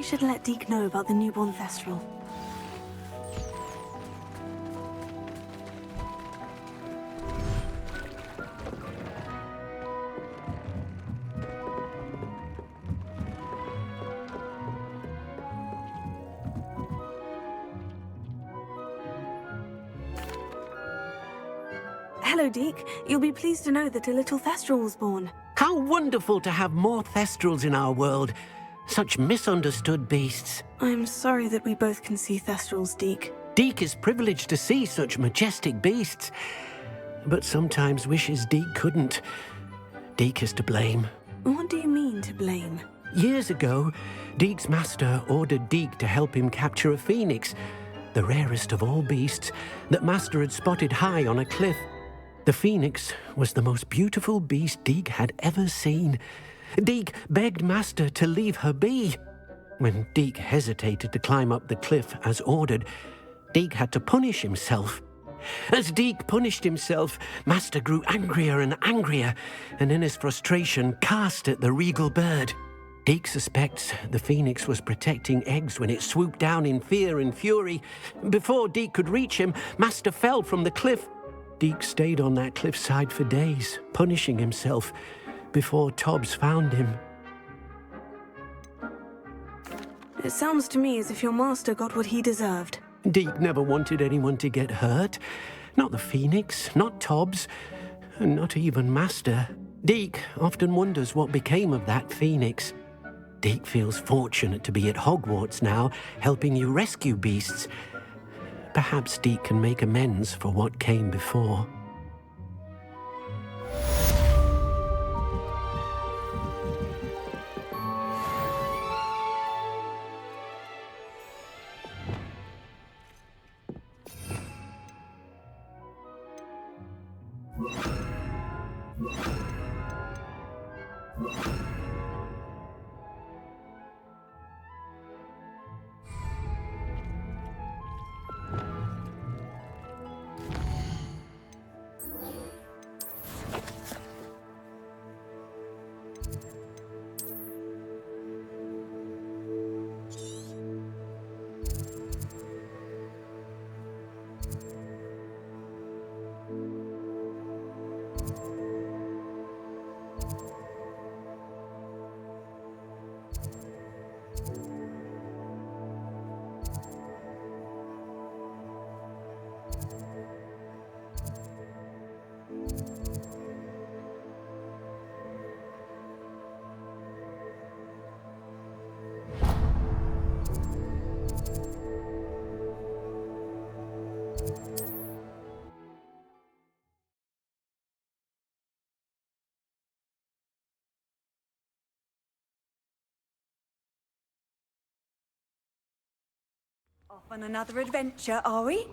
we should let Deke know about the newborn Thestral. Hello, Deke. You'll be pleased to know that a little Thestral was born. How wonderful to have more Thestrals in our world. Such misunderstood beasts. I'm sorry that we both can see Thestrals, Deke. Deke is privileged to see such majestic beasts, but sometimes wishes Deke couldn't. Deke is to blame. What do you mean, to blame? Years ago, Deke's master ordered Deke to help him capture a phoenix, the rarest of all beasts that master had spotted high on a cliff. The phoenix was the most beautiful beast Deke had ever seen. Deke begged master to leave her be. When Deke hesitated to climb up the cliff as ordered, Deke had to punish himself. As Deke punished himself, master grew angrier and angrier, and in his frustration cast at the regal bird. Deke suspects the phoenix was protecting eggs when it swooped down in fear and fury. Before Deke could reach him, master fell from the cliff. Deke stayed on that cliffside for days, punishing himself, before Tobbs found him. It sounds to me as if your master got what he deserved. Deke never wanted anyone to get hurt. Not the phoenix, not Tobbs, and not even master. Deke often wonders what became of that phoenix. Deke feels fortunate to be at Hogwarts now, helping you rescue beasts. Perhaps Deke can make amends for what came before. Off on another adventure, are we?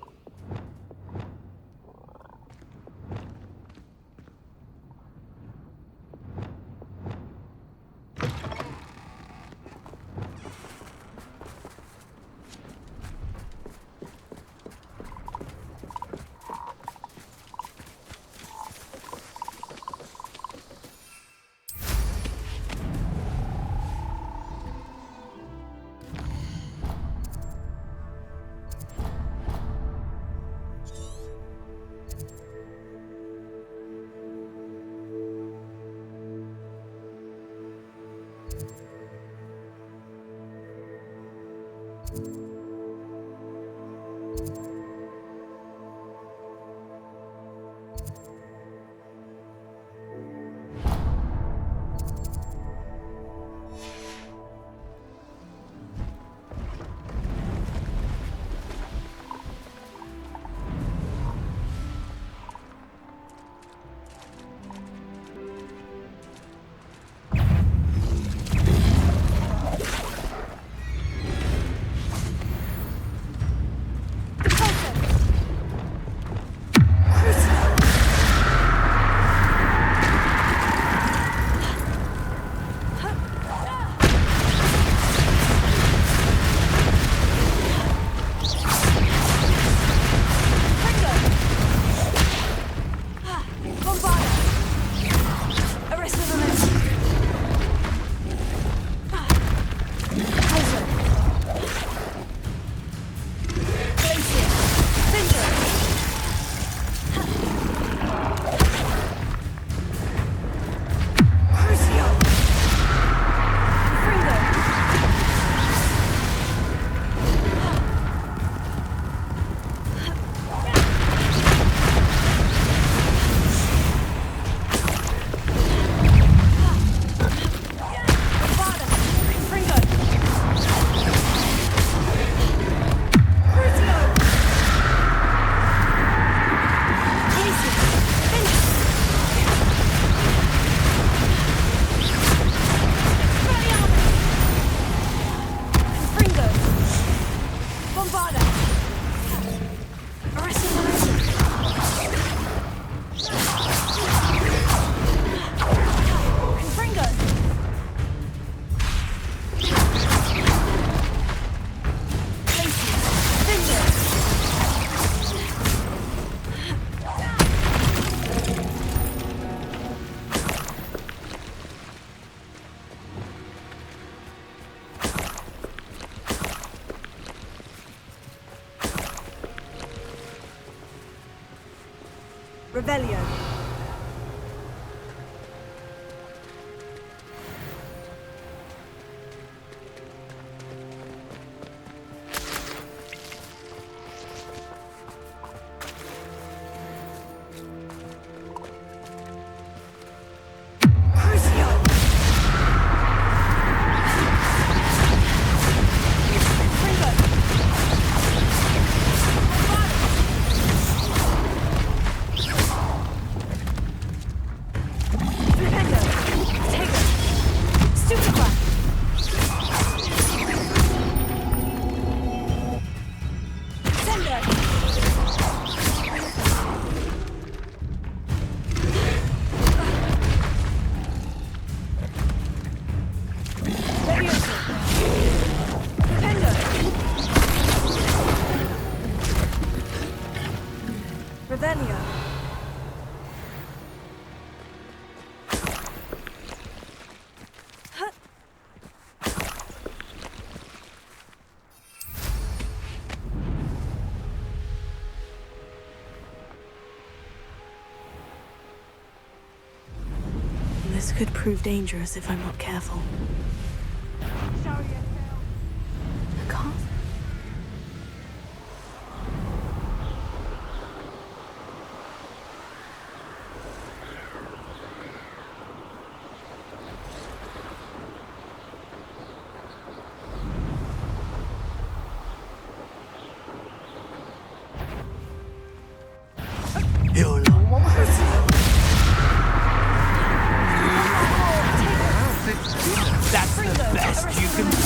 Revelio. This could prove dangerous if I'm not careful. I can't. That's the best you can do.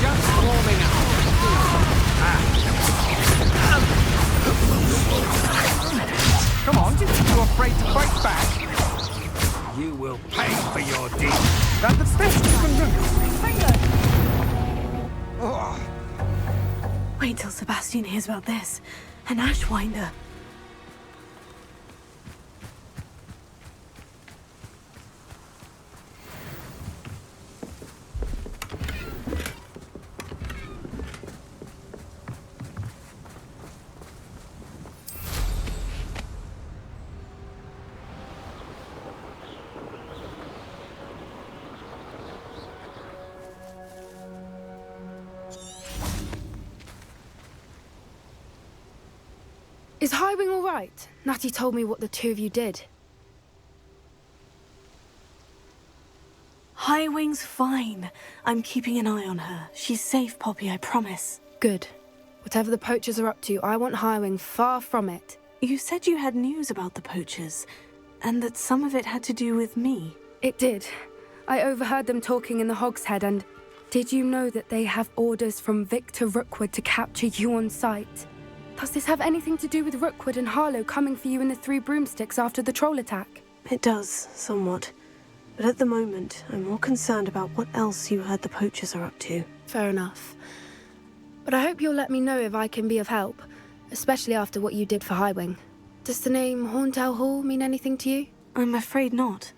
Just warming up. Come on, you afraid to fight back? You will pay for your deed. That's the best you can do. Wait till Sebastian hears about this. An Ashwinder. Is Highwing all right? Natty told me what the two of you did. Highwing's fine. I'm keeping an eye on her. She's safe, Poppy, I promise. Good. Whatever the poachers are up to, I want Highwing far from it. You said you had news about the poachers, and that some of it had to do with me. It did. I overheard them talking in the Hogshead, and did you know that they have orders from Victor Rookwood to capture you on sight? Does this have anything to do with Rookwood and Harlow coming for you in the Three Broomsticks after the troll attack? It does, somewhat. But at the moment, I'm more concerned about what else you heard the poachers are up to. Fair enough. But I hope you'll let me know if I can be of help, especially after what you did for Highwing. Does the name Horntail Hall mean anything to you? I'm afraid not.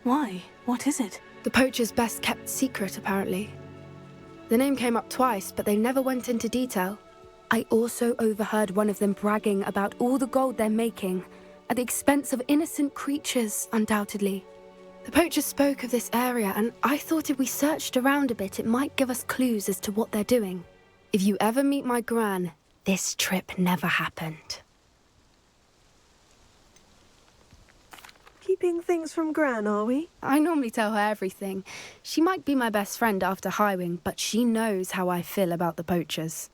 Why? What is it? The poachers' best kept secret, apparently. The name came up twice, but they never went into detail. I also overheard one of them bragging about all the gold they're making, at the expense of innocent creatures, undoubtedly. The poachers spoke of this area, and I thought if we searched around a bit, it might give us clues as to what they're doing. If you ever meet my gran, this trip never happened. Keeping things from Gran, are we? I normally tell her everything. She might be my best friend after Highwing, but she knows how I feel about the poachers.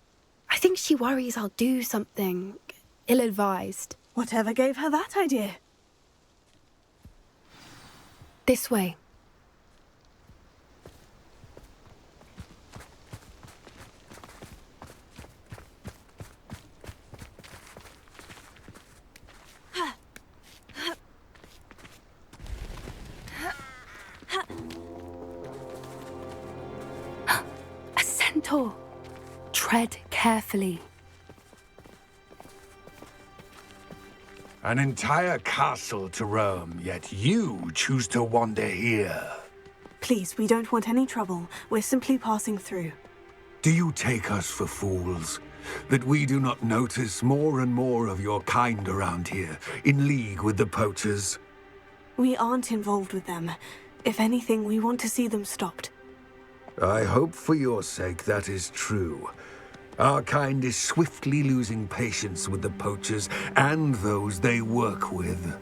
I think she worries I'll do something ill-advised. Whatever gave her that idea? This way. A centaur. Tread carefully. An entire castle to roam, yet you choose to wander here. Please, we don't want any trouble. We're simply passing through. Do you take us for fools? That we do not notice more and more of your kind around here, in league with the poachers? We aren't involved with them. If anything, we want to see them stopped. I hope for your sake that is true. Our kind is swiftly losing patience with the poachers and those they work with.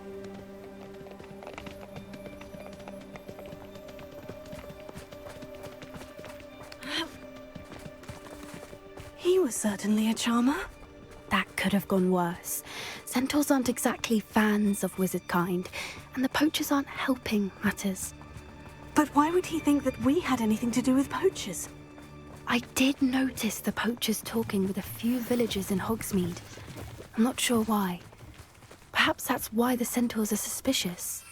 He was certainly a charmer. That could have gone worse. Centaurs aren't exactly fans of wizard kind, and the poachers aren't helping matters. But why would he think that we had anything to do with poachers? I did notice the poachers talking with a few villagers in Hogsmeade. I'm not sure why. Perhaps that's why the centaurs are suspicious.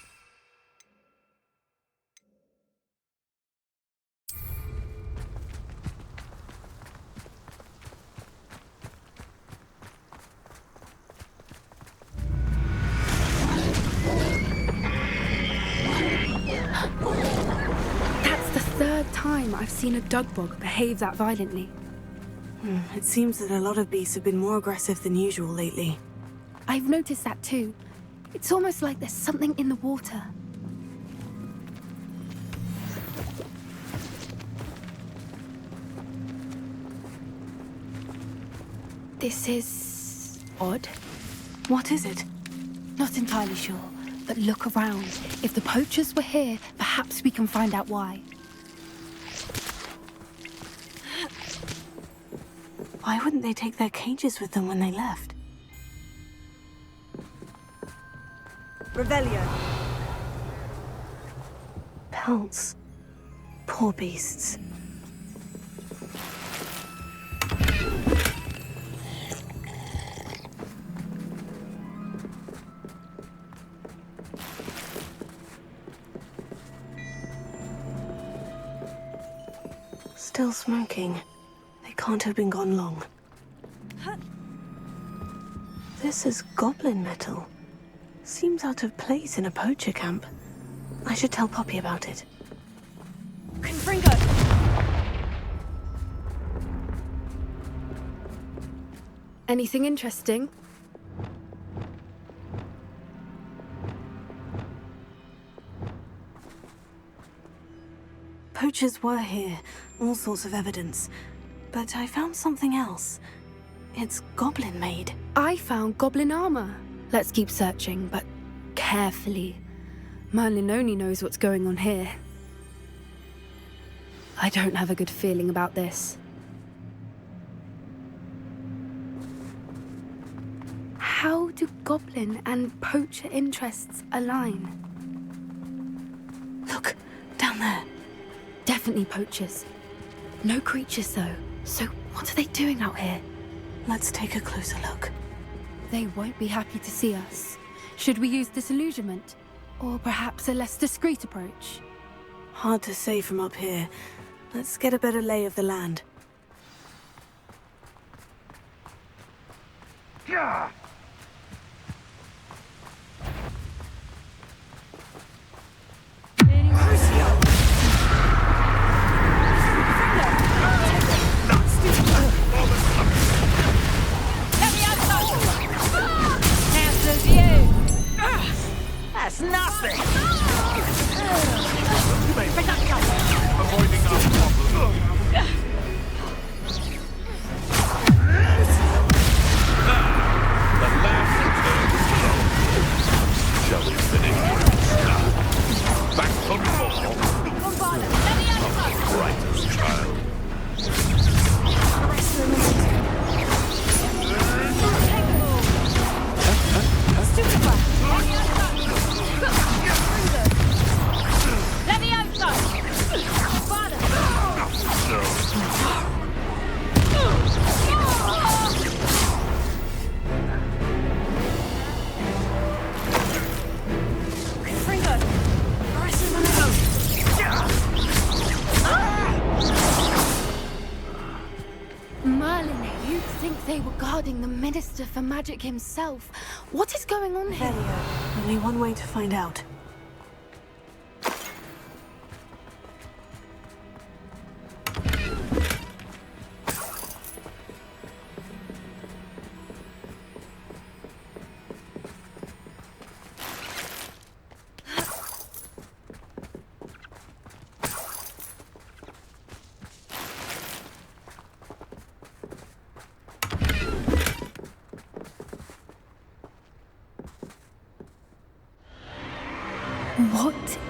That's the third time I've seen a dugbog behave that violently. It seems that a lot of beasts have been more aggressive than usual lately. I've noticed that too. It's almost like there's something in the water. This is odd. What is it? Not entirely sure, but look around. If the poachers were here, perhaps we can find out why. Why wouldn't they take their cages with them when they left? Revelio. Pelts. Poor beasts. Still smoking. They can't have been gone long. This is goblin metal. Seems out of place in a poacher camp. I should tell Poppy about it. Confringo! Anything interesting? Poachers were here, all sorts of evidence. But I found something else. It's goblin-made. I found goblin armor. Let's keep searching, but carefully. Merlin only knows what's going on here. I don't have a good feeling about this. How do goblin and poacher interests align? Look, down there. Definitely poachers. No creatures, though. So what are they doing out here? Let's take a closer look. They won't be happy to see us. Should we use disillusionment? Or perhaps a less discreet approach? Hard to say from up here. Let's get a better lay of the land. Yeah. That's nothing! Avoiding our problem. The last turns slow. Shall we finish? Back on board. Brightest child. Merlin, you'd think they were guarding the Minister for Magic himself. What is going on here? Only one way to find out.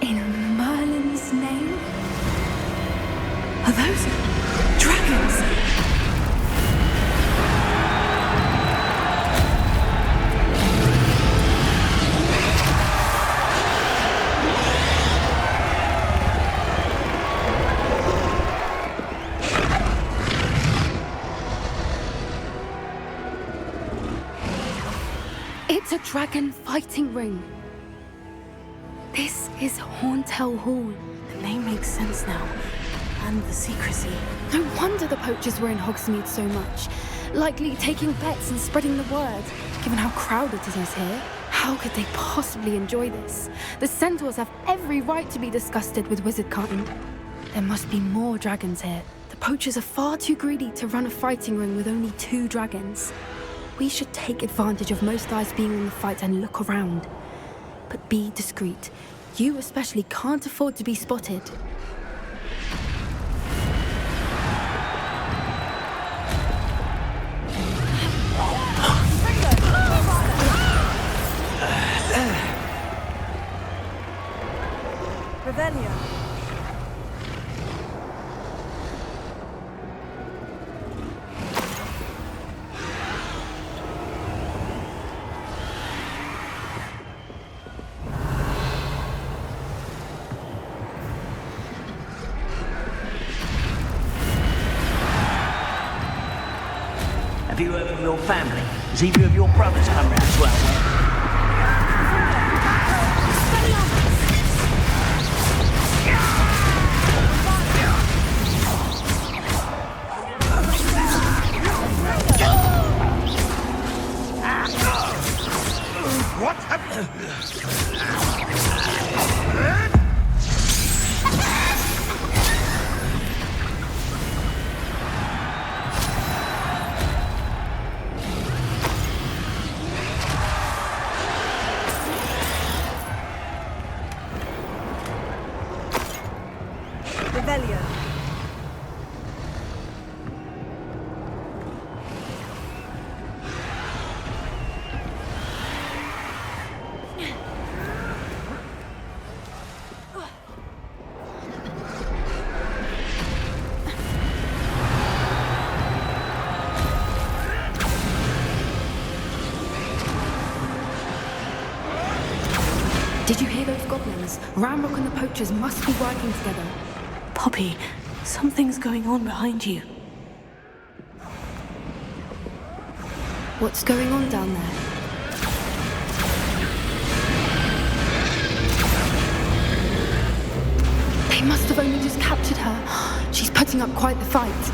In Merlin's name? Are those dragons? It's a dragon fighting ring. This is Horntail Hall. The name makes sense now. And the secrecy. No wonder the poachers were in Hogsmeade so much. Likely taking bets and spreading the word. Given how crowded it is here, how could they possibly enjoy this? The centaurs have every right to be disgusted with wizardkind. There must be more dragons here. The poachers are far too greedy to run a fighting ring with only 2 dragons. We should take advantage of most eyes being in the fight and look around. But be discreet. You especially can't afford to be spotted. Revelio. Have you heard from your family? Has either of your brothers come round to our work? What happened? Revelio. Did you hear those goblins? Ramrock and the poachers must be working together. Poppy, something's going on behind you. What's going on down there? They must have only just captured her. She's putting up quite the fight.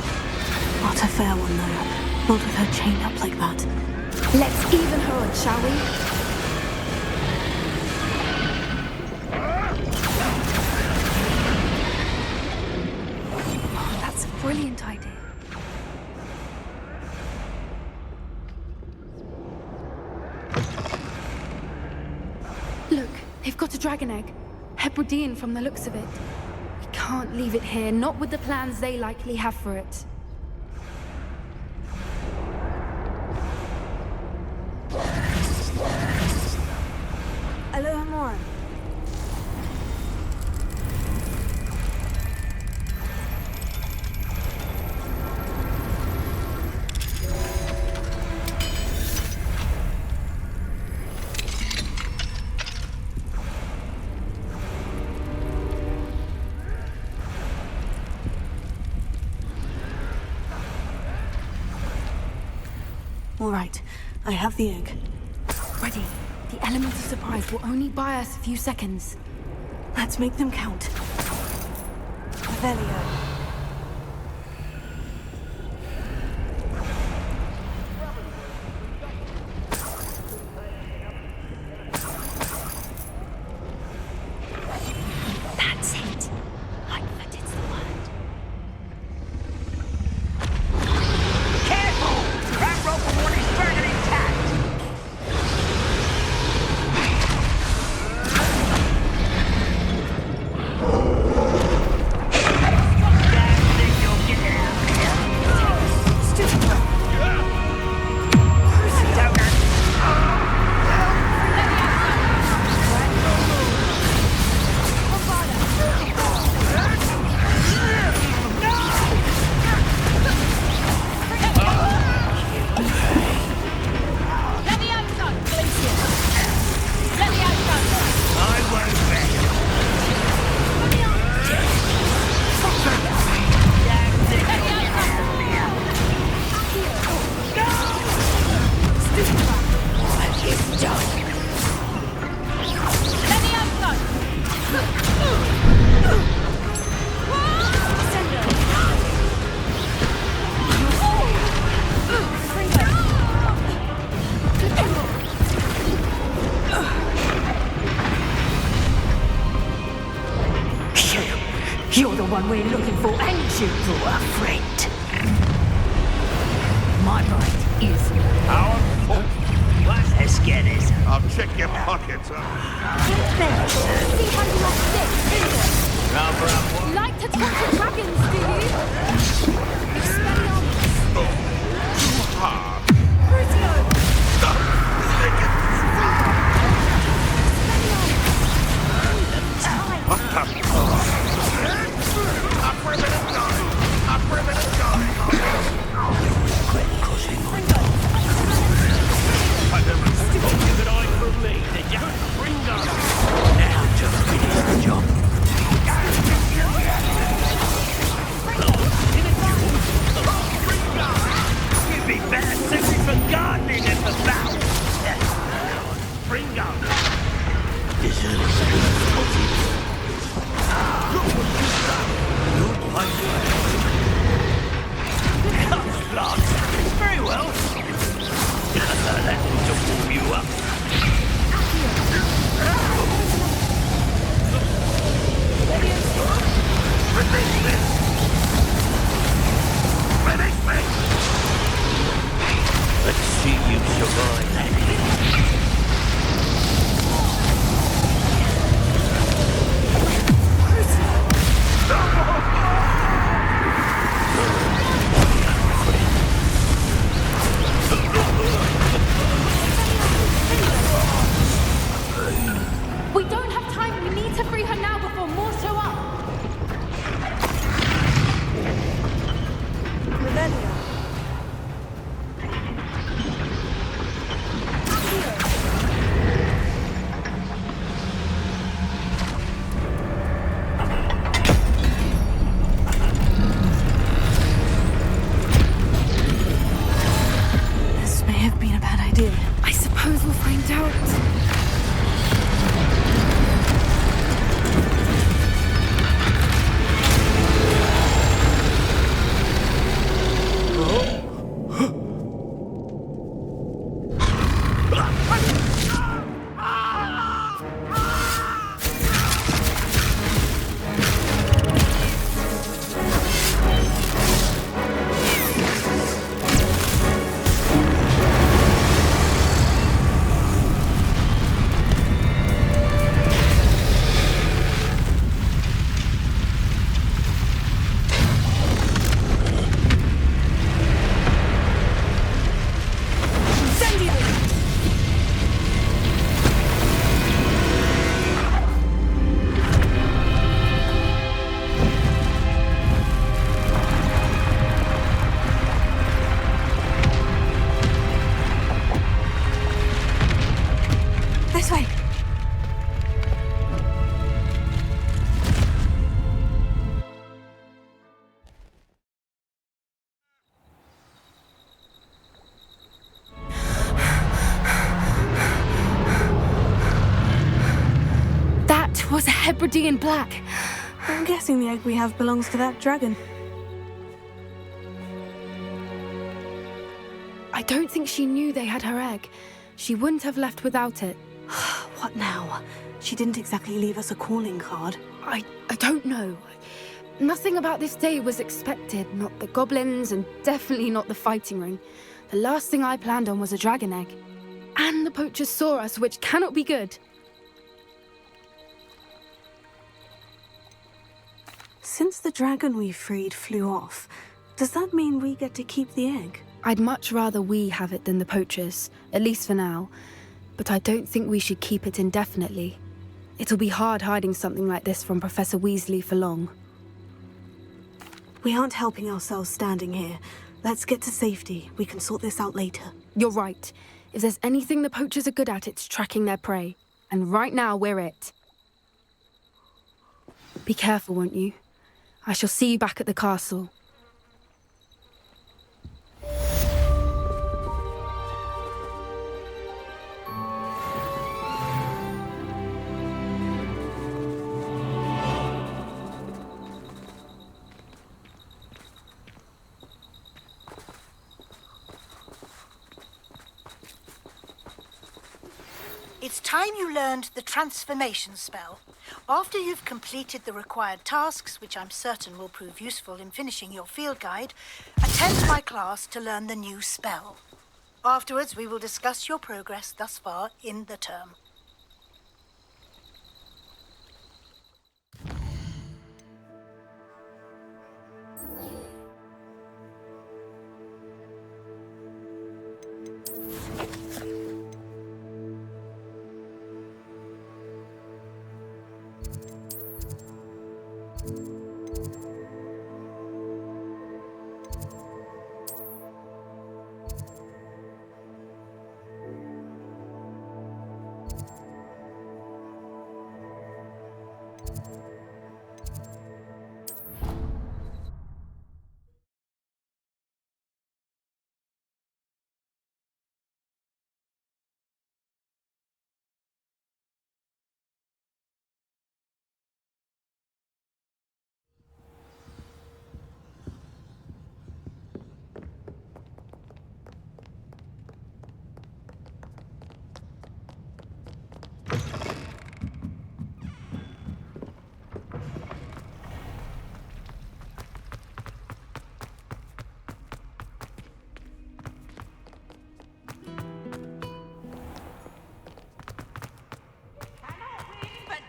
Not a fair one, though. Not with her chained up like that. Let's even her on, shall we? Oh, that's a brilliant idea. Look, they've got a dragon egg. Hebridean from the looks of it. We can't leave it here, not with the plans they likely have for it. Aloha more. All right, I have the egg. Ready. The element of surprise will only buy us a few seconds. Let's make them count. Revelio. That's it. Lightfoot is the word. Careful! Ramrock will want his dragon intact! shoot for a friend. My mind is Our fault. what's as scared as I'll check your pockets. See how you like this, isn't it? Like to talk to dragons, do you? now to finish the job. You'd be better suited for gardening than for battle. Bring up. This is very well. That will warm you up. Let's see you survive that. We don't have time. We need to free her now before more show up. Revelio. This may have been a bad idea. I suppose we'll find out. This way. That was a Hebridean black. I'm guessing the egg we have belongs to that dragon. I don't think she knew they had her egg. She wouldn't have left without it. What now? She didn't exactly leave us a calling card. I don't know. Nothing about this day was expected. Not the goblins, and definitely not the fighting ring. The last thing I planned on was a dragon egg. And the poachers saw us, which cannot be good. Since the dragon we freed flew off, does that mean we get to keep the egg? I'd much rather we have it than the poachers, at least for now. But I don't think we should keep it indefinitely. It'll be hard hiding something like this from Professor Weasley for long. We aren't helping ourselves standing here. Let's get to safety. We can sort this out later. You're right. If there's anything the poachers are good at, it's tracking their prey. And right now, we're it. Be careful, won't you? I shall see you back at the castle. It's time you learned the transformation spell. After you've completed the required tasks, which I'm certain will prove useful in finishing your field guide, attend my class to learn the new spell. Afterwards, we will discuss your progress thus far in the term.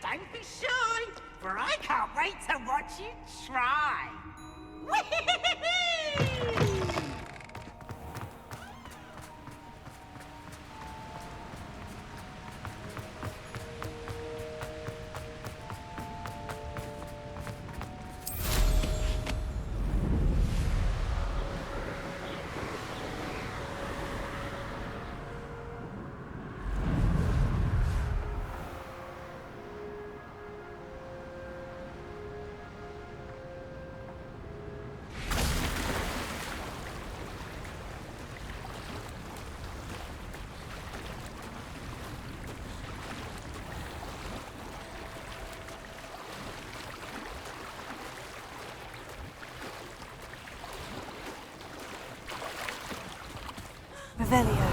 Don't be shy, for I can't wait to watch you try. Revelio.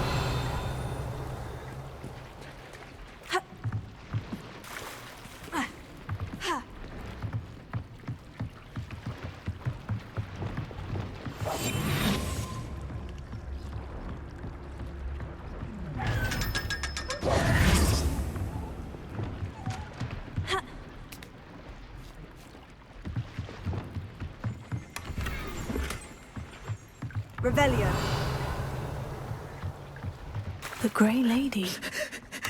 Revelio. The Grey Lady.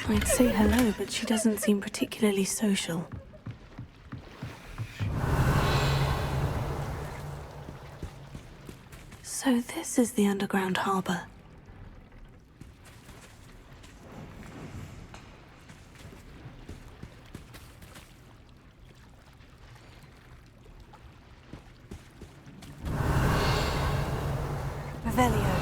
I'd say hello, but she doesn't seem particularly social. So this is the underground harbour. Revelio.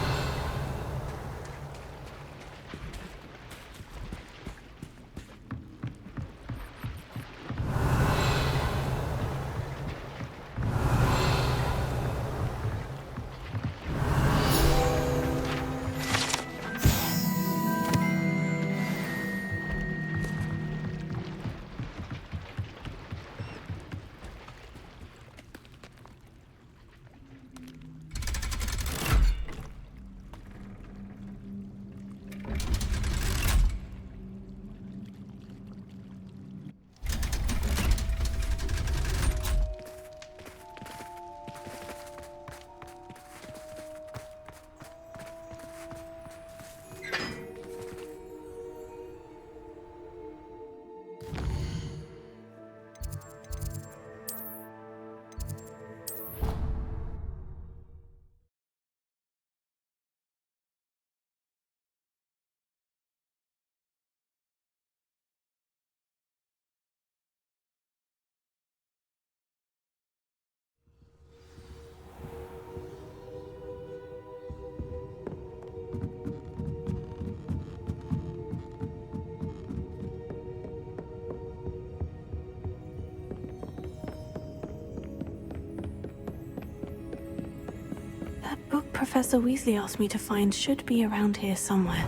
That book Professor Weasley asked me to find should be around here somewhere.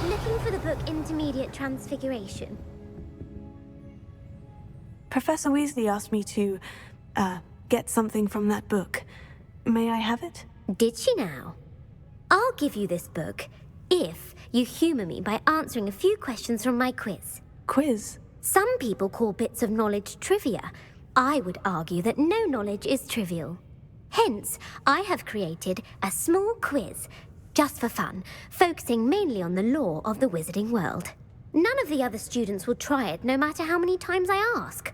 Looking for the book Intermediate Transfiguration. Professor Weasley asked me to, get something from that book. May I have it? Did she now? I'll give you this book if you humour me by answering a few questions from my quiz. Quiz? Some people call bits of knowledge trivia. I would argue that no knowledge is trivial. Hence, I have created a small quiz, just for fun, focusing mainly on the lore of the wizarding world. None of the other students will try it, no matter how many times I ask.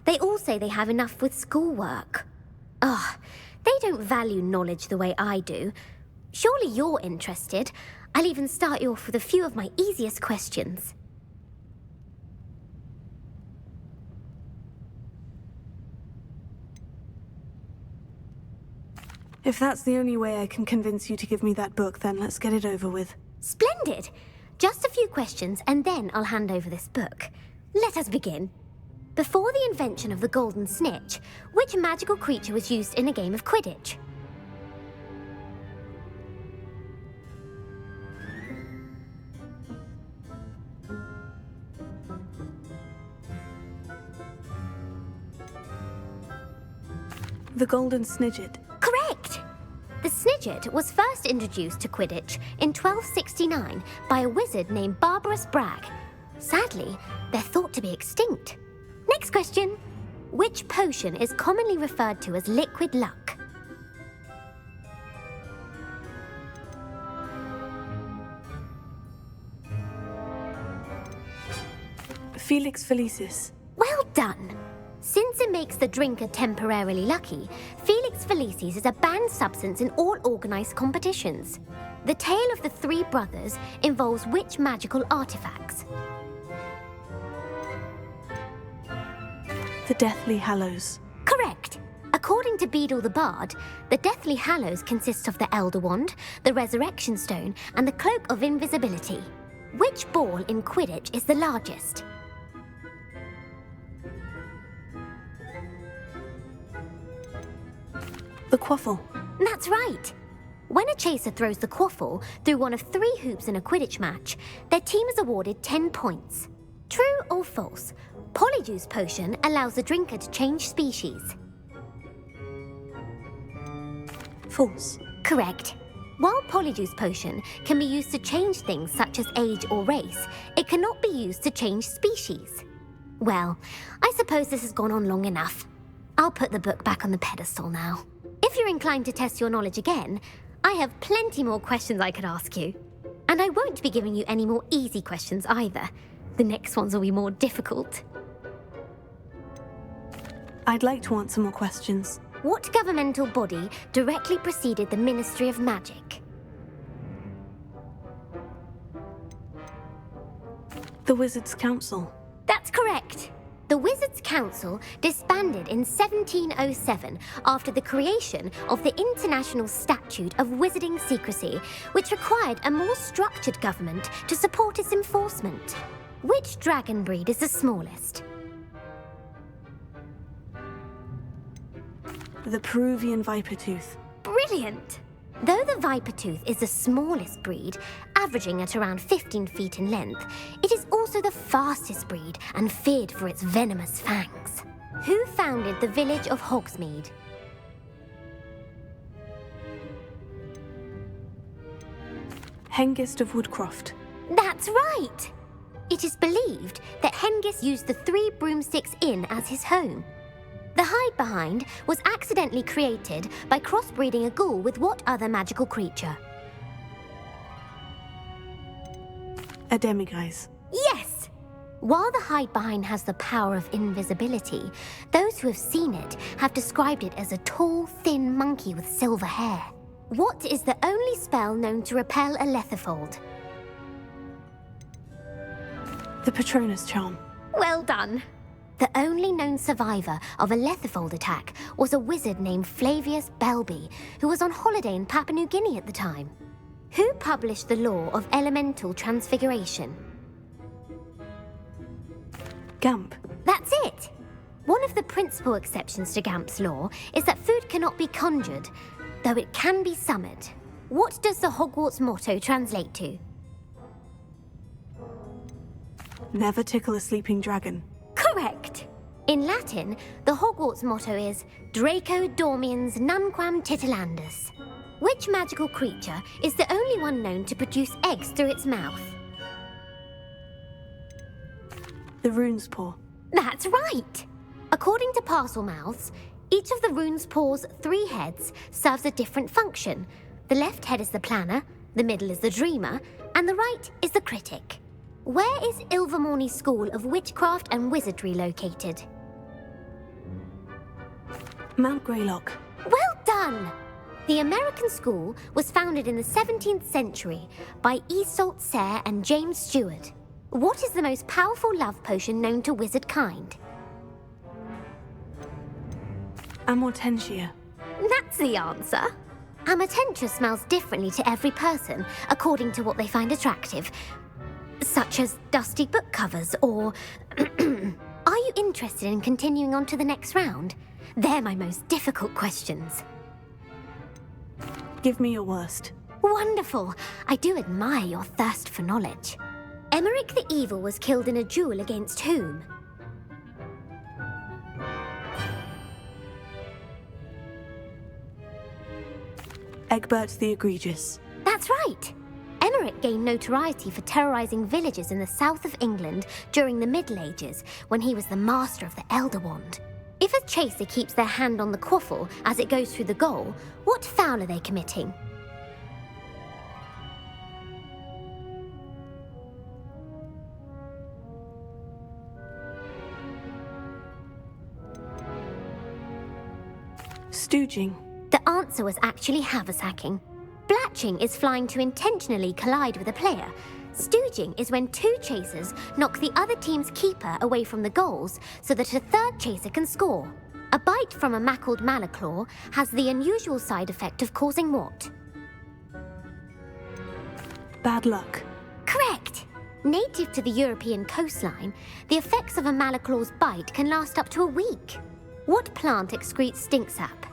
They all say they have enough with schoolwork. Ugh, they don't value knowledge the way I do. Surely you're interested. I'll even start you off with a few of my easiest questions. If that's the only way I can convince you to give me that book, then let's get it over with. Splendid! Just a few questions, and then I'll hand over this book. Let us begin. Before the invention of the golden snitch, which magical creature was used in a game of Quidditch? The golden snidget. Correct! The snidget was first introduced to Quidditch in 1269 by a wizard named Barbarous Bragg. Sadly, they're thought to be extinct. Next question. Which potion is commonly referred to as liquid luck? Felix Felicis. Well done! Since it makes the drinker temporarily lucky, Felix Felicis is a banned substance in all organised competitions. The tale of the three brothers involves which magical artifacts? The Deathly Hallows. Correct! According to Beadle the Bard, the Deathly Hallows consists of the Elder Wand, the Resurrection Stone, and the Cloak of Invisibility. Which ball in Quidditch is the largest? The Quaffle. That's right! When a chaser throws the quaffle through one of 3 hoops in a Quidditch match, their team is awarded 10 points. True or false? Polyjuice potion allows the drinker to change species. False. Correct. While Polyjuice potion can be used to change things such as age or race, it cannot be used to change species. Well, I suppose this has gone on long enough. I'll put the book back on the pedestal now. If you're inclined to test your knowledge again, I have plenty more questions I could ask you. And I won't be giving you any more easy questions either. The next ones will be more difficult. I'd like to answer more questions. What governmental body directly preceded the Ministry of Magic? The Wizards' Council. That's correct. The Wizards' Council disbanded in 1707 after the creation of the International Statute of Wizarding Secrecy, which required a more structured government to support its enforcement. Which dragon breed is the smallest? The Peruvian Vipertooth. Brilliant! Though the Vipertooth is the smallest breed, averaging at around 15 feet in length, it is also the fastest breed and feared for its venomous fangs. Who founded the village of Hogsmeade? Hengist of Woodcroft. That's right! It is believed that Hengist used the 3 Broomsticks Inn as his home. The hide-behind was accidentally created by crossbreeding a ghoul with what other magical creature? A demiguise. Yes! While the hide-behind has the power of invisibility, those who have seen it have described it as a tall, thin monkey with silver hair. What is the only spell known to repel a lethifold? The Patronus Charm. Well done! The only known survivor of a lethifold attack was a wizard named Flavius Belby, who was on holiday in Papua New Guinea at the time. Who published the law of elemental transfiguration? Gamp. That's it! One of the principal exceptions to Gamp's law is that food cannot be conjured, though it can be summoned. What does the Hogwarts motto translate to? Never tickle a sleeping dragon. Correct! In Latin, the Hogwarts motto is Draco dormiens nunquam titilandus. Which magical creature is the only one known to produce eggs through its mouth? The rune's paw. That's right! According to parcel mouths, each of the rune's paw's 3 heads serves a different function. The left head is the planner, the middle is the dreamer, and the right is the critic. Where is Ilvermorny's School of Witchcraft and Wizardry located? Mount Greylock. Well done! The American school was founded in the 17th century by Isolde Sayre and James Stewart. What is the most powerful love potion known to wizard kind? Amortentia. That's the answer. Amortentia smells differently to every person according to what they find attractive, such as dusty book covers or... Are you interested in continuing on to the next round? They're my most difficult questions. Give me your worst. Wonderful. I do admire your thirst for knowledge. Emmerich the Evil was killed in a duel against whom? Egbert the Egregious. That's right. Emmerich gained notoriety for terrorizing villages in the south of England during the Middle Ages when he was the master of the Elder Wand. If a chaser keeps their hand on the quaffle as it goes through the goal, what foul are they committing? Stooging. The answer was actually haversacking. Blatching is flying to intentionally collide with a player. Stooging is when 2 chasers knock the other team's keeper away from the goals so that a third chaser can score. A bite from a mackled malaclaw has the unusual side effect of causing what? Bad luck. Correct! Native to the European coastline, the effects of a malaclaw's bite can last up to a week. What plant excretes stink sap?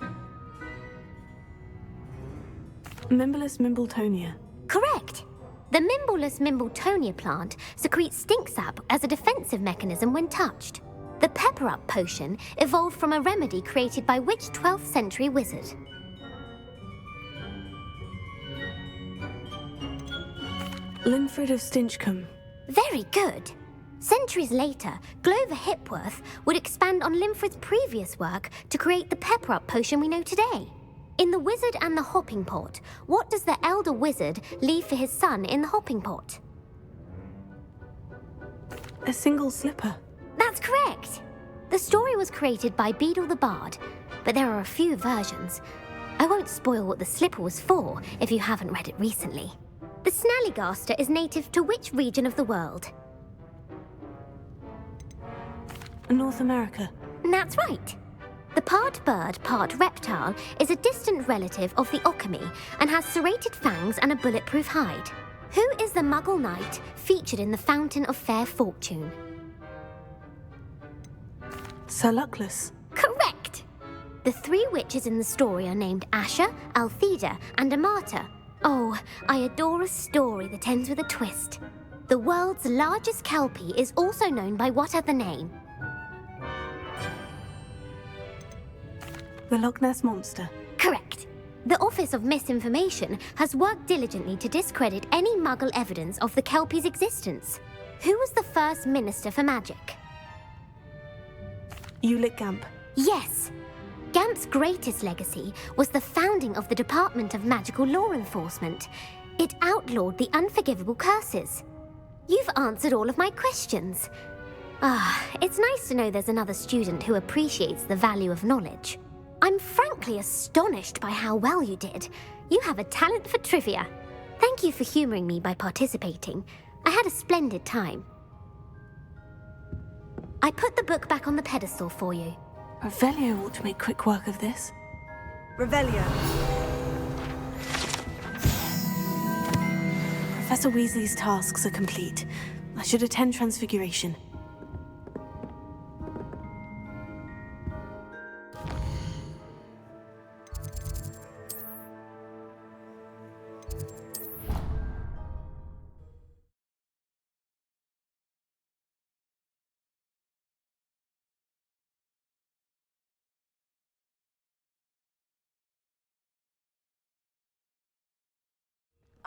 Mimblus Mimbletonia. Correct! The Mimblus Mimbletonia plant secretes stink sap as a defensive mechanism when touched. The pepper-up potion evolved from a remedy created by which 12th century wizard? Linfred of Stinchcombe. Very good! Centuries later, Glover Hipworth would expand on Linfred's previous work to create the pepper-up potion we know today. In The Wizard and the Hopping Pot, what does the elder wizard leave for his son in the hopping pot? A single slipper. That's correct! The story was created by Beadle the Bard, but there are a few versions. I won't spoil what the slipper was for if you haven't read it recently. The Snallygaster is native to which region of the world? North America. That's right. The part bird, part reptile is a distant relative of the Occamy and has serrated fangs and a bulletproof hide. Who is the Muggle knight featured in the Fountain of Fair Fortune? Sir Luckless. Correct! The 3 witches in the story are named Asha, Altheda, and Amata. Oh, I adore a story that ends with a twist. The world's largest kelpie is also known by what other name? The Loch Ness Monster. Correct. The Office of Misinformation has worked diligently to discredit any Muggle evidence of the kelpie's existence. Who was the first Minister for Magic? Ulick Gamp. Yes. Gamp's greatest legacy was the founding of the Department of Magical Law Enforcement. It outlawed the unforgivable curses. You've answered all of my questions. It's nice to know there's another student who appreciates the value of knowledge. I'm frankly astonished by how well you did. You have a talent for trivia. Thank you for humouring me by participating. I had a splendid time. I put the book back on the pedestal for you. Revelio ought to make quick work of this. Revelio. Professor Weasley's tasks are complete. I should attend Transfiguration.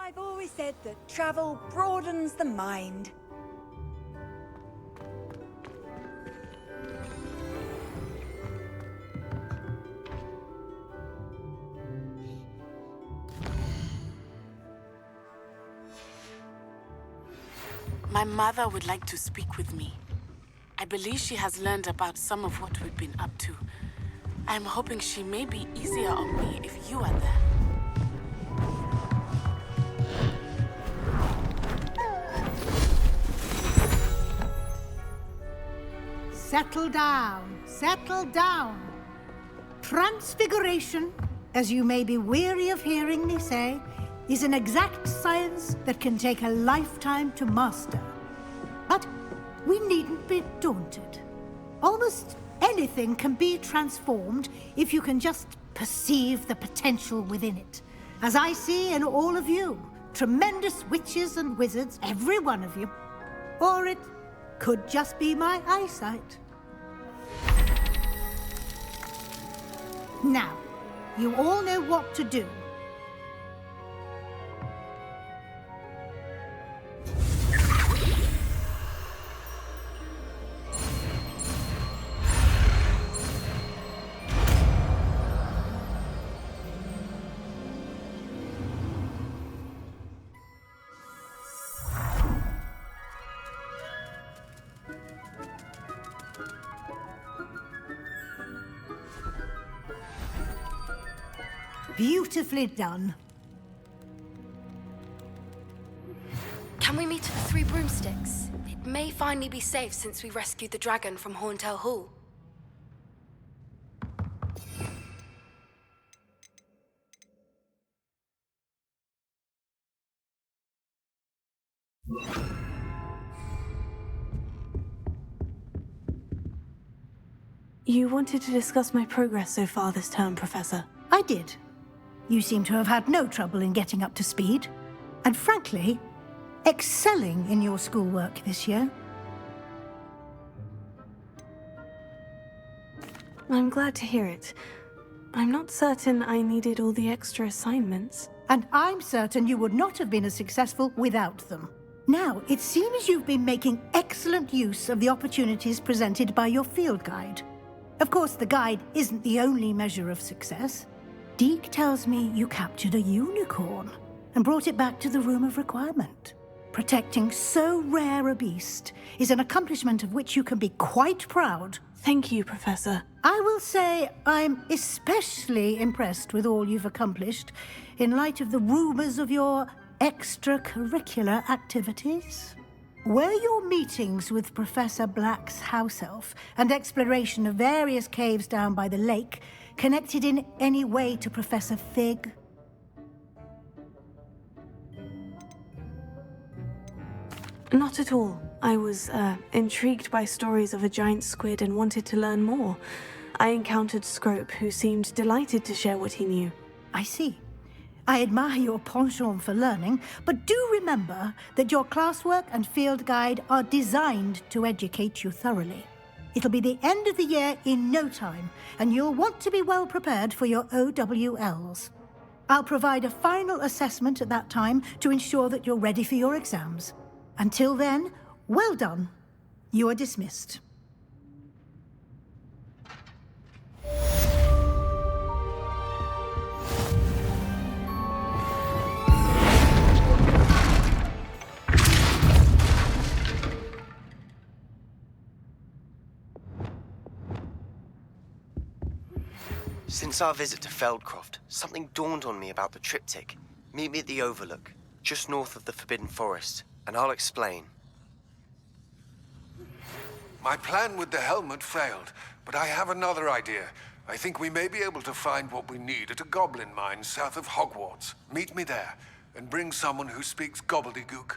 I've always said that travel broadens the mind. My mother would like to speak with me. I believe she has learned about some of what we've been up to. I'm hoping she may be easier on me if you are there. Settle down, settle down. Transfiguration, as you may be weary of hearing me say, is an exact science that can take a lifetime to master. But we needn't be daunted. Almost anything can be transformed if you can just perceive the potential within it. As I see in all of you, tremendous witches and wizards, every one of you. Or it could just be my eyesight. Now, you all know what to do. Beautifully done. Can we meet at the Three Broomsticks? It may finally be safe since we rescued the dragon from Horntail Hall. You wanted to discuss my progress so far this term, Professor. I did. You seem to have had no trouble in getting up to speed. And frankly, excelling in your schoolwork this year. I'm glad to hear it. I'm not certain I needed all the extra assignments. And I'm certain you would not have been as successful without them. Now, it seems you've been making excellent use of the opportunities presented by your field guide. Of course, the guide isn't the only measure of success. Deke tells me you captured a unicorn and brought it back to the Room of Requirement. Protecting so rare a beast is an accomplishment of which you can be quite proud. Thank you, Professor. I will say I'm especially impressed with all you've accomplished in light of the rumors of your extracurricular activities. Were your meetings with Professor Black's house elf and exploration of various caves down by the lake connected in any way to Professor Fig? Not at all. I was intrigued by stories of a giant squid and wanted to learn more. I encountered Scrope, who seemed delighted to share what he knew. I see. I admire your penchant for learning, but do remember that your classwork and field guide are designed to educate you thoroughly. It'll be the end of the year in no time, and you'll want to be well prepared for your OWLs. I'll provide a final assessment at that time to ensure that you're ready for your exams. Until then, well done. You are dismissed. Since our visit to Feldcroft, something dawned on me about the triptych. Meet me at the Overlook, just north of the Forbidden Forest, and I'll explain. My plan with the helmet failed, but I have another idea. I think we may be able to find what we need at a goblin mine south of Hogwarts. Meet me there, and bring someone who speaks gobbledygook.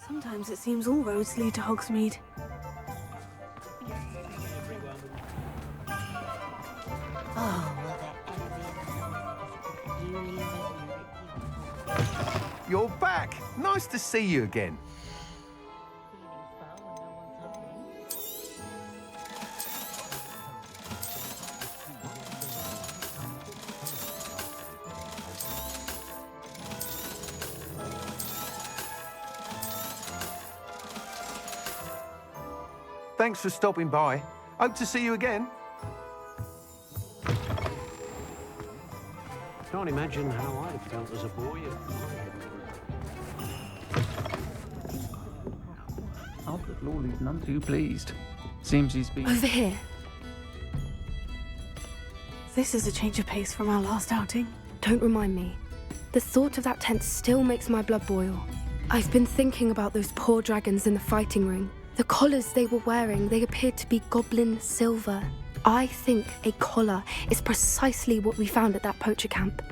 Sometimes it seems all roads lead to Hogsmeade. You're back. Nice to see you again. Thanks for stopping by. Hope to see you again. Can't imagine how I felt as a boy. Albert Lawley's none too pleased. Seems he's been... Over here. This is a change of pace from our last outing. Don't remind me. The thought of that tent still makes my blood boil. I've been thinking about those poor dragons in the fighting ring. The collars they were wearing, they appeared to be goblin silver. I think a collar is precisely what we found at that poacher camp.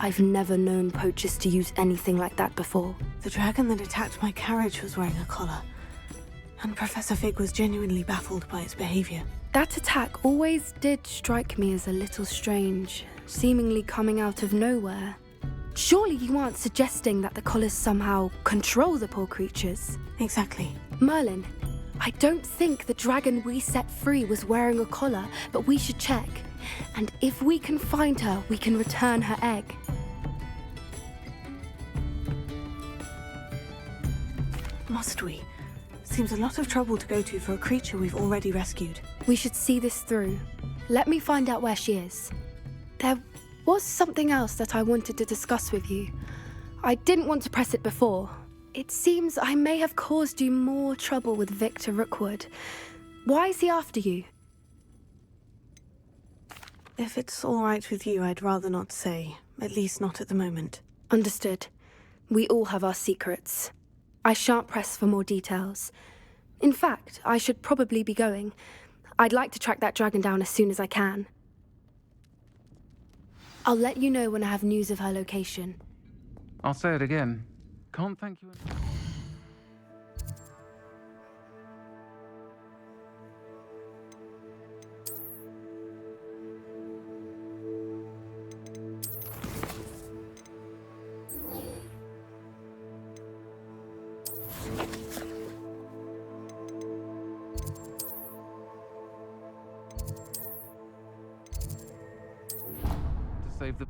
I've never known poachers to use anything like that before. The dragon that attacked my carriage was wearing a collar, and Professor Fig was genuinely baffled by its behavior. That attack always did strike me as a little strange, seemingly coming out of nowhere. Surely you aren't suggesting that the collars somehow control the poor creatures? Exactly. Merlin, I don't think the dragon we set free was wearing a collar, but we should check. And if we can find her, we can return her egg. Must we? Seems a lot of trouble to go to for a creature we've already rescued. We should see this through. Let me find out where she is. There was something else that I wanted to discuss with you. I didn't want to press it before. It seems I may have caused you more trouble with Victor Rookwood. Why is he after you? If it's all right with you, I'd rather not say. At least not at the moment. Understood. We all have our secrets. I shan't press for more details. In fact, I should probably be going. I'd like to track that dragon down as soon as I can. I'll let you know when I have news of her location. I'll say it again. Can't thank you enough. To save the...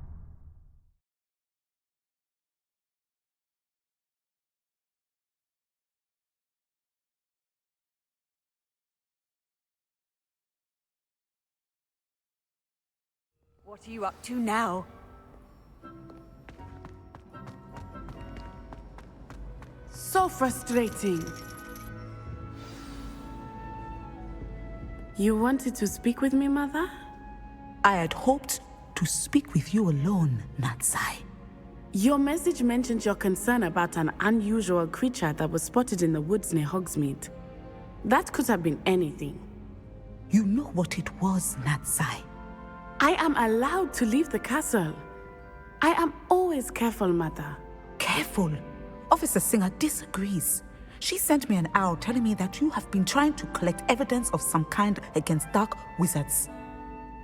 What are you up to now? So frustrating. You wanted to speak with me, Mother? I had hoped to speak with you alone, Natsai. Your message mentioned your concern about an unusual creature that was spotted in the woods near Hogsmeade. That could have been anything. You know what it was, Natsai. I am allowed to leave the castle. I am always careful, Mother. Careful? Officer Singer disagrees. She sent me an owl telling me that you have been trying to collect evidence of some kind against dark wizards.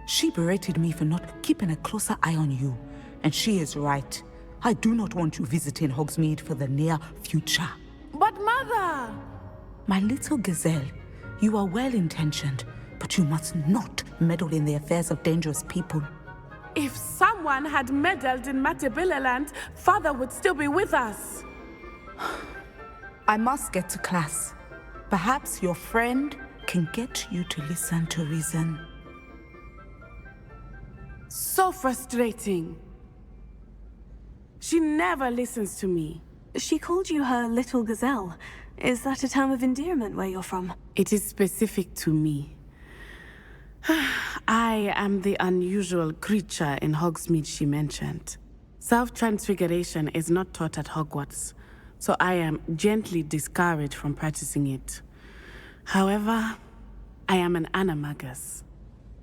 She berated me for not keeping a closer eye on you, and she is right. I do not want you visiting Hogsmeade for the near future. But Mother! My little gazelle, you are well-intentioned, but you must not meddle in the affairs of dangerous people. If someone had meddled in Matabeleland, Father would still be with us. I must get to class. Perhaps your friend can get you to listen to reason. So frustrating. She never listens to me. She called you her little gazelle. Is that a term of endearment where you're from? It is specific to me. I am the unusual creature in Hogsmeade she mentioned. Self-transfiguration is not taught at Hogwarts, so I am gently discouraged from practicing it. However, I am an animagus,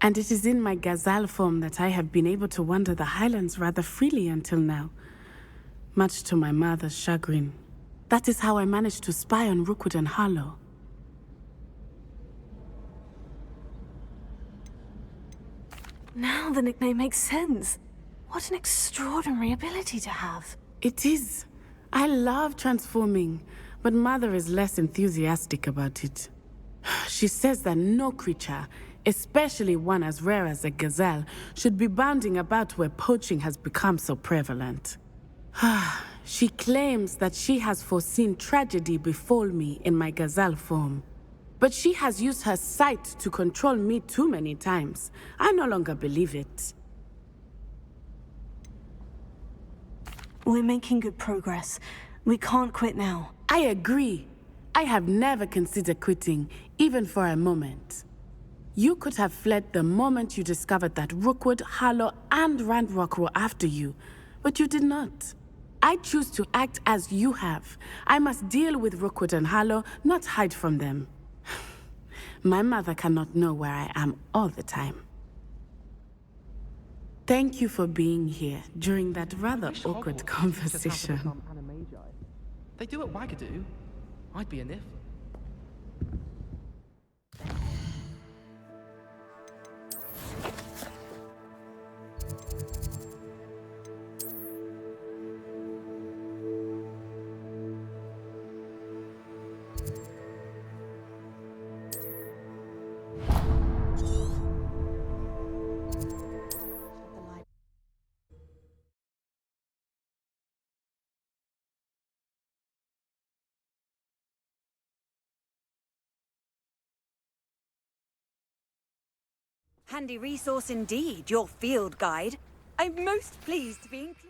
and it is in my gazelle form that I have been able to wander the Highlands rather freely until now, much to my mother's chagrin. That is how I managed to spy on Rookwood and Harlow. Now the nickname makes sense. What an extraordinary ability to have. It is. I love transforming, but Mother is less enthusiastic about it. She says that no creature, especially one as rare as a gazelle, should be bounding about where poaching has become so prevalent. She claims that she has foreseen tragedy befall me in my gazelle form. But she has used her sight to control me too many times. I no longer believe it. We're making good progress. We can't quit now. I agree. I have never considered quitting, even for a moment. You could have fled the moment you discovered that Rookwood, Harlow, and Randrock were after you, but you did not. I choose to act as you have. I must deal with Rookwood and Harlow, not hide from them. My mother cannot know where I am all the time. Thank you for being here during that rather awkward conversation. They do at Wagadoo. I'd be a Niff. Handy resource indeed, your field guide. I'm most pleased to be included.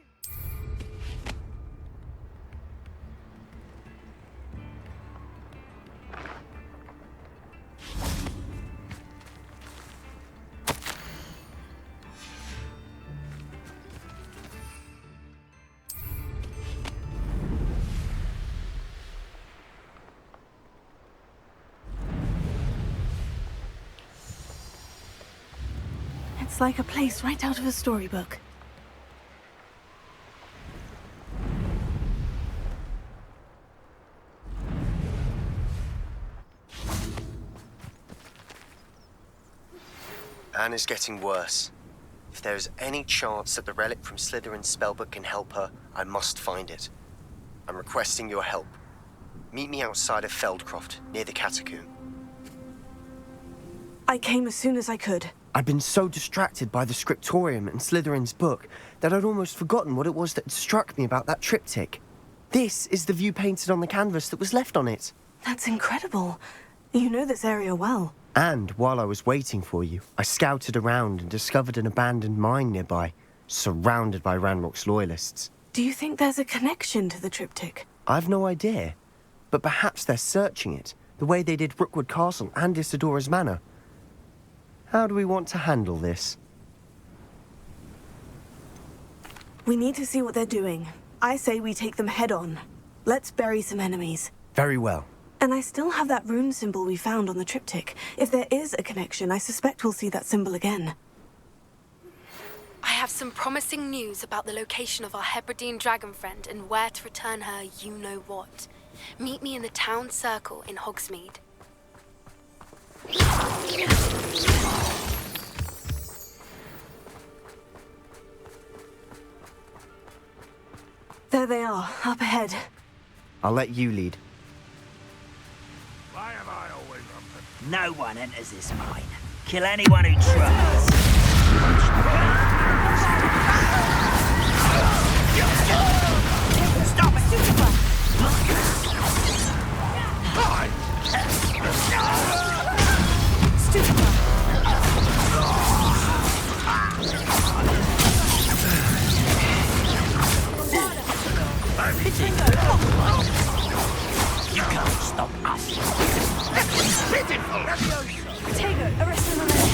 It's like a place right out of a storybook. Anne is getting worse. If there is any chance that the relic from Slytherin's spellbook can help her, I must find it. I'm requesting your help. Meet me outside of Feldcroft, near the catacomb. I came as soon as I could. I'd been so distracted by the scriptorium and Slytherin's book that I'd almost forgotten what it was that struck me about that triptych. This is the view painted on the canvas that was left on it. That's incredible. You know this area well. And while I was waiting for you, I scouted around and discovered an abandoned mine nearby, surrounded by Ranrock's loyalists. Do you think there's a connection to the triptych? I've no idea, but perhaps they're searching it, the way they did Rookwood Castle and Isidora's Manor. How do we want to handle this? We need to see what they're doing. I say we take them head on. Let's bury some enemies. Very well. And I still have that rune symbol we found on the triptych. If there is a connection, I suspect we'll see that symbol again. I have some promising news about the location of our Hebridean dragon friend and where to return her you-know-what. Meet me in the town circle in Hogsmeade. There they are, up ahead. I'll let you lead. Why have I always rumpered? No one enters this mine. Kill anyone who tries. Stop it! You can't stop us. Potato, arrest him already.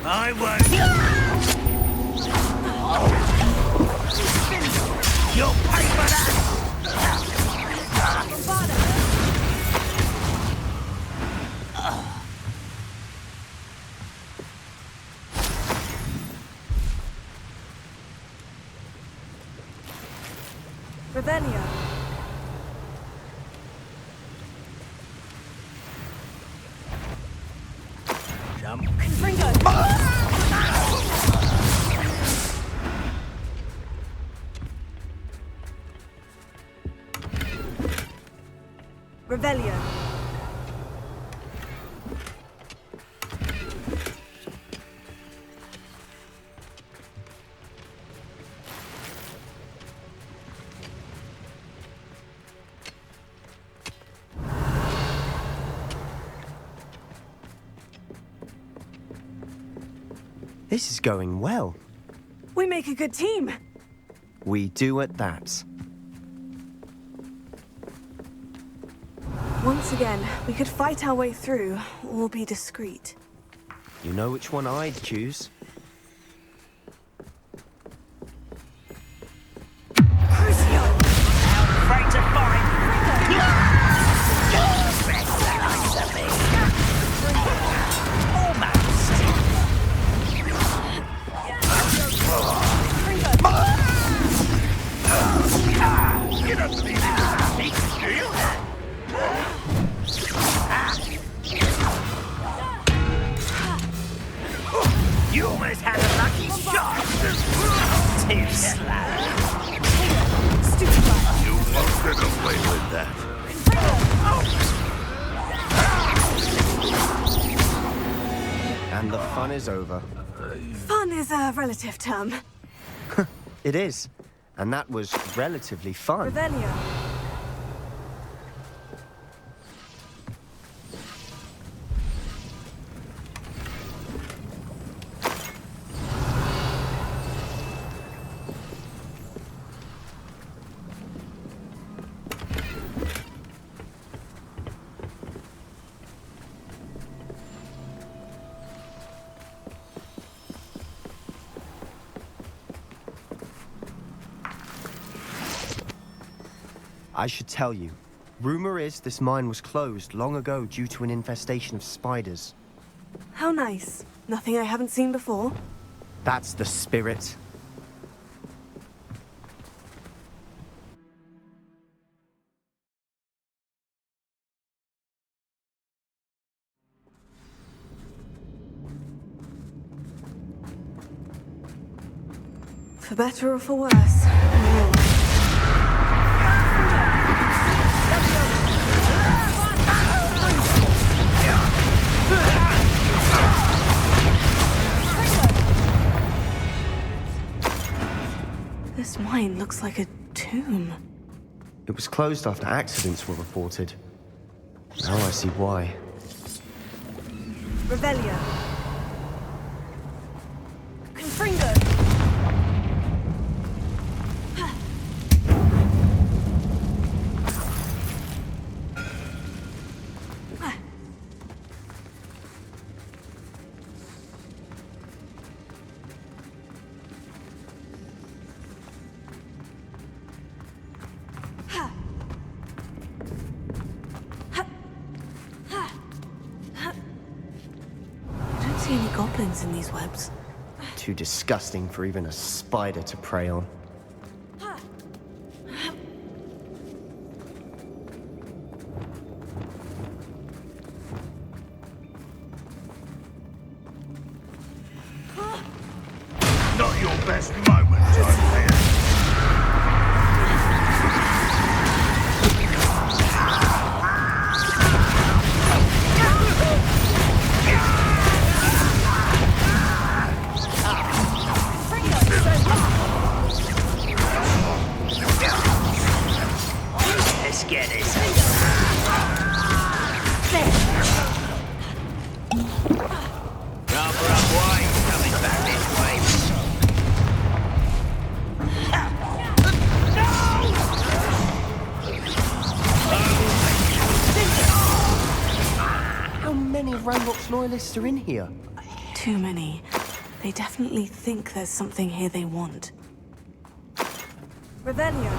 I won't. You'll pay for that. Revelio. Jump. Confringo. Revelio. This is going well. We make a good team. We do at that. Once again, we could fight our way through, or be discreet. You know which one I'd choose. Afraid to fight. You don't believe in techniques, do you? You almost had a lucky shot. Too slow. You won't get away with that. And the fun is over. Fun is a relative term. It is. And that was relatively fun. Revelio. I should tell you. Rumor is this mine was closed long ago due to an infestation of spiders. How nice. Nothing I haven't seen before. That's the spirit. For better or for worse. This mine looks like a tomb. It was closed after accidents were reported. Now I see why. Revelio. Confringo. Any goblins in these webs? Too disgusting for even a spider to prey on. Not your best moment, I fear. Let's get this. Rather up wide coming back this way. How many Ranrock's loyalists are in here? Too many. They definitely think there's something here they want. Revelio.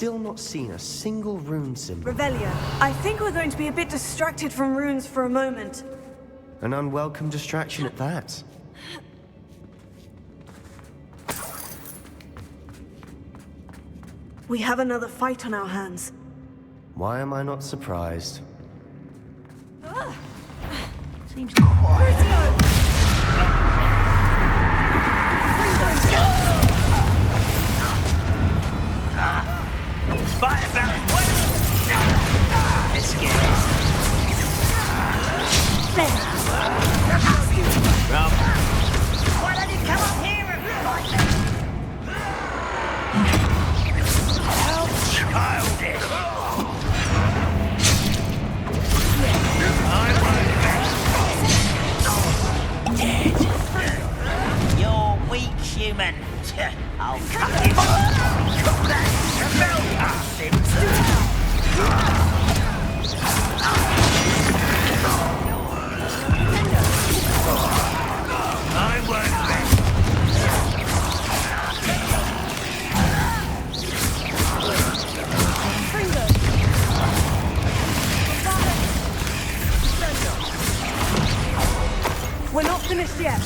still not seen a single rune symbol. Revelio, I think we're going to be a bit distracted from runes for a moment. An unwelcome distraction at that. We have another fight on our hands. Why am I not surprised? Seems quiet. Fight about what? Let's get it. Rob, why don't you come up here and fight them? How childish! I won't dead. You're weak, human. I'll cut him. Cut that smell past him. I won't bet. We're not finished yet.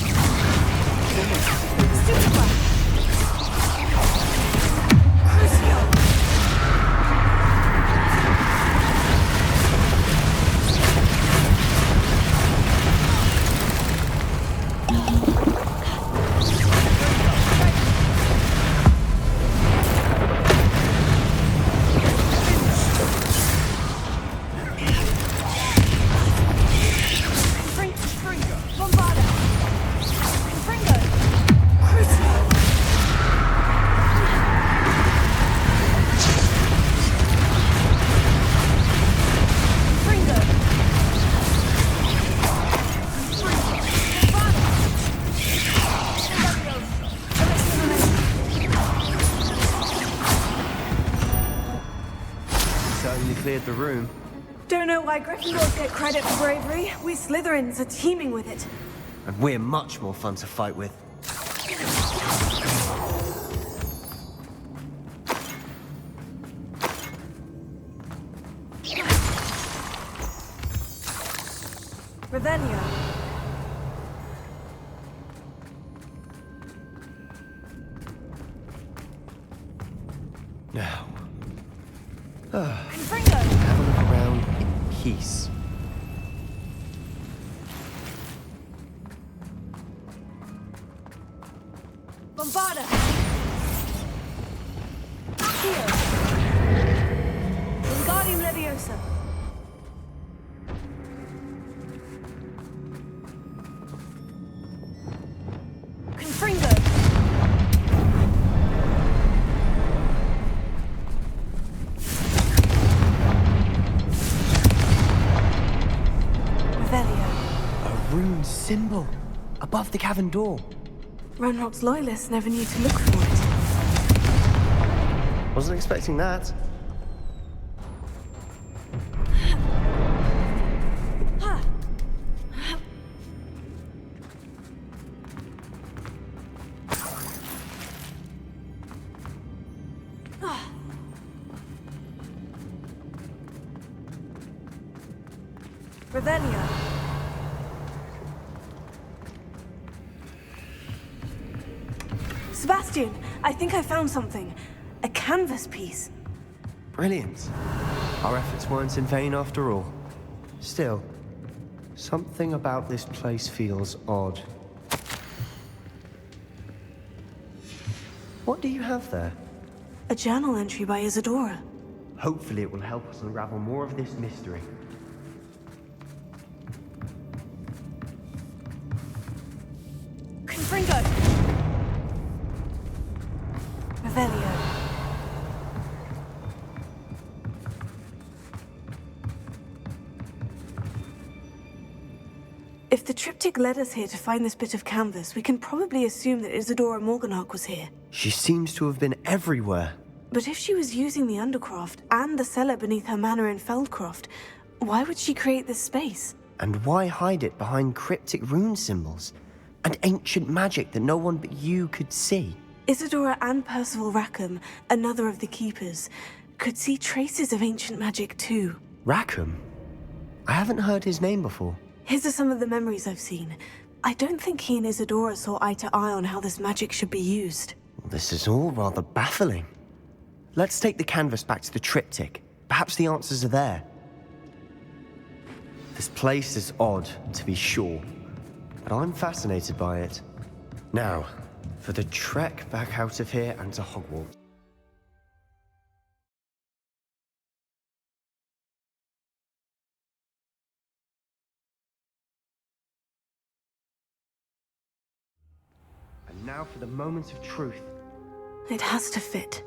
Cleared the room. Don't know why Gryffindors get credit for bravery. We Slytherins are teeming with it. And we're much more fun to fight with. Revelio. Now. Have a look around in peace. Bombarda! Here! Wingardium Leviosa! Confringo! Rune symbol above the cavern door. Ranrock's loyalists never knew to look for it. Wasn't expecting that. Revelio. Sebastian, I think I found something. A canvas piece. Brilliant. Our efforts weren't in vain after all. Still, something about this place feels odd. What do you have there? A journal entry by Isadora. Hopefully it will help us unravel more of this mystery. Confringo! Revelio. If the triptych led us here to find this bit of canvas, we can probably assume that Isadora Morganach was here. She seems to have been everywhere. But if she was using the Undercroft and the cellar beneath her manor in Feldcroft, why would she create this space? And why hide it behind cryptic rune symbols? And ancient magic that no one but you could see? Isadora and Percival Rackham, another of the Keepers, could see traces of ancient magic too. Rackham? I haven't heard his name before. His are some of the memories I've seen. I don't think he and Isadora saw eye to eye on how this magic should be used. This is all rather baffling. Let's take the canvas back to the triptych. Perhaps the answers are there. This place is odd, to be sure, but I'm fascinated by it. Now, for the trek back out of here and to Hogwarts. And now for the moment of truth. It has to fit.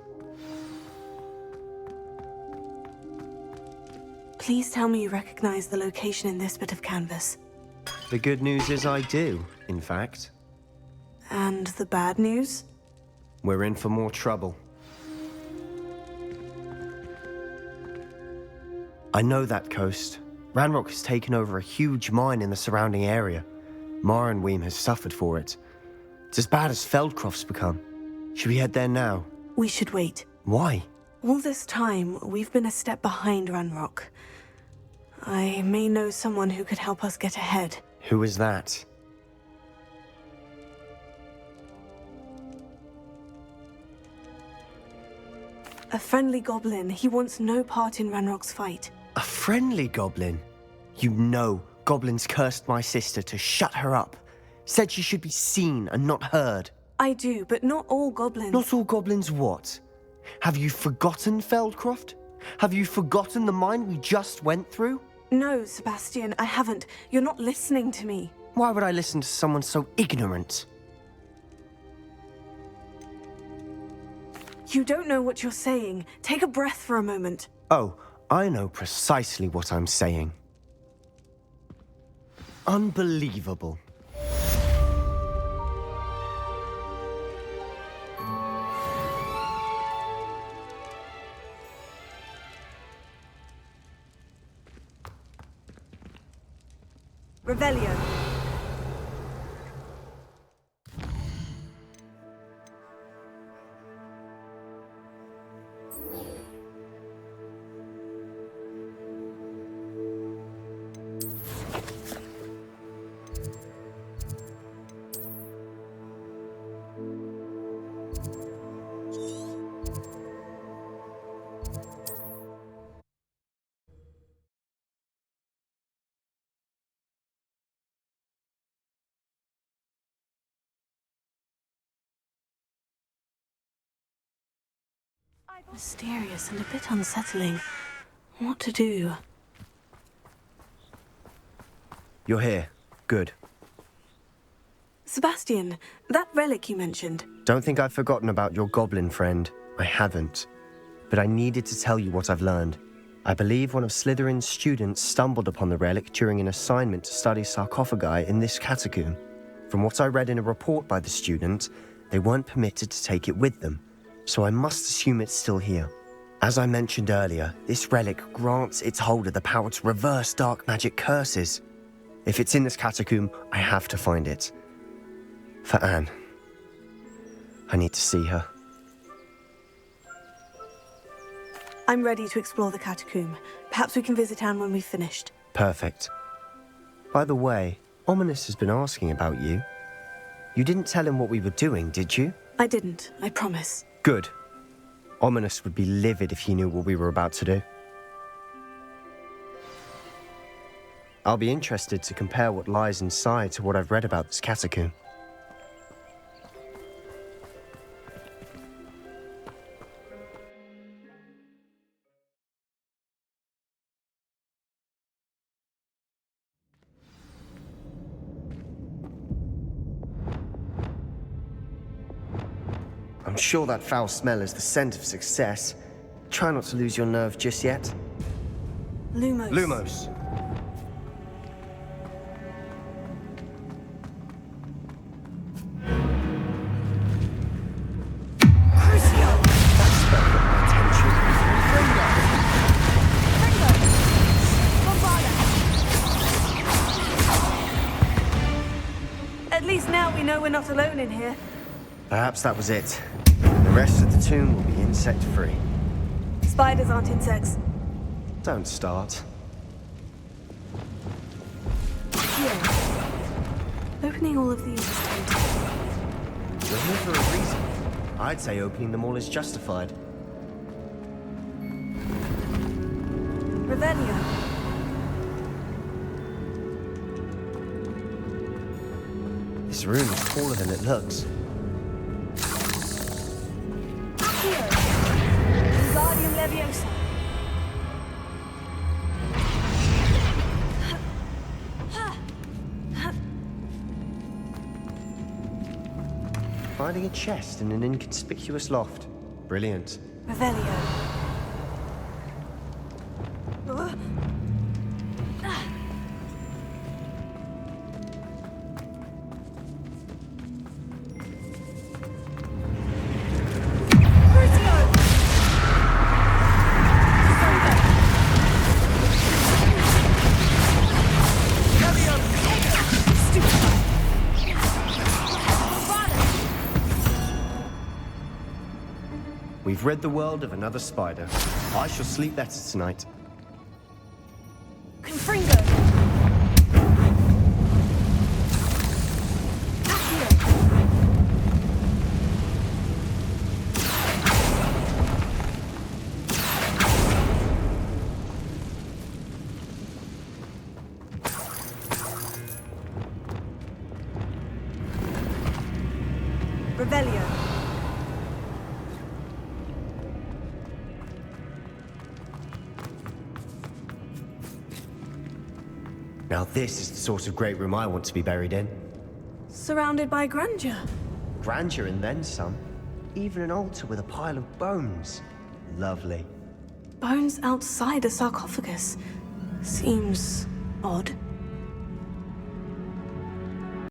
Please tell me you recognize the location in this bit of canvas. The good news is I do, in fact. And the bad news? We're in for more trouble. I know that coast. Ranrock has taken over a huge mine in the surrounding area. Mornweem has suffered for it. It's as bad as Feldcroft's become. Should we head there now? We should wait. Why? All this time, we've been a step behind Ranrock. I may know someone who could help us get ahead. Who is that? A friendly goblin. He wants no part in Ranrock's fight. A friendly goblin? You know, goblins cursed my sister to shut her up. Said she should be seen and not heard. I do, but not all goblins. Not all goblins what? Have you forgotten Feldcroft? Have you forgotten the mine we just went through? No, Sebastian, I haven't. You're not listening to me. Why would I listen to someone so ignorant? You don't know what you're saying. Take a breath for a moment. Oh, I know precisely what I'm saying. Unbelievable. Revelio. Mysterious and a bit unsettling. What to do? You're here. Good. Sebastian, that relic you mentioned. Don't think I've forgotten about your goblin friend. I haven't. But I needed to tell you what I've learned. I believe one of Slytherin's students stumbled upon the relic during an assignment to study sarcophagi in this catacomb. From what I read in a report by the student, they weren't permitted to take it with them. So I must assume it's still here. As I mentioned earlier, this relic grants its holder the power to reverse dark magic curses. If it's in this catacomb, I have to find it. For Anne. I need to see her. I'm ready to explore the catacomb. Perhaps we can visit Anne when we've finished. Perfect. By the way, Ominous has been asking about you. You didn't tell him what we were doing, did you? I didn't, I promise. Good. Ominous would be livid if he knew what we were about to do. I'll be interested to compare what lies inside to what I've read about this catacomb. I'm sure that foul smell is the scent of success. Try not to lose your nerve just yet. Lumos. Lumos. At least now we know we're not alone in here. Perhaps that was it. The rest of the tomb will be insect-free. Spiders aren't insects. Don't start. Here. Opening all of these is tempting. We're here for a reason. I'd say opening them all is justified. Revelio. This room is taller than it looks. Here. Wingardium Leviosa. Finding a chest in an inconspicuous loft. Brilliant. Revelio. We've read the world of another spider. I shall sleep better tonight. Confringo. Revelio. Now this is the sort of great room I want to be buried in. Surrounded by grandeur. Grandeur and then some. Even an altar with a pile of bones. Lovely. Bones outside a sarcophagus. Seems odd.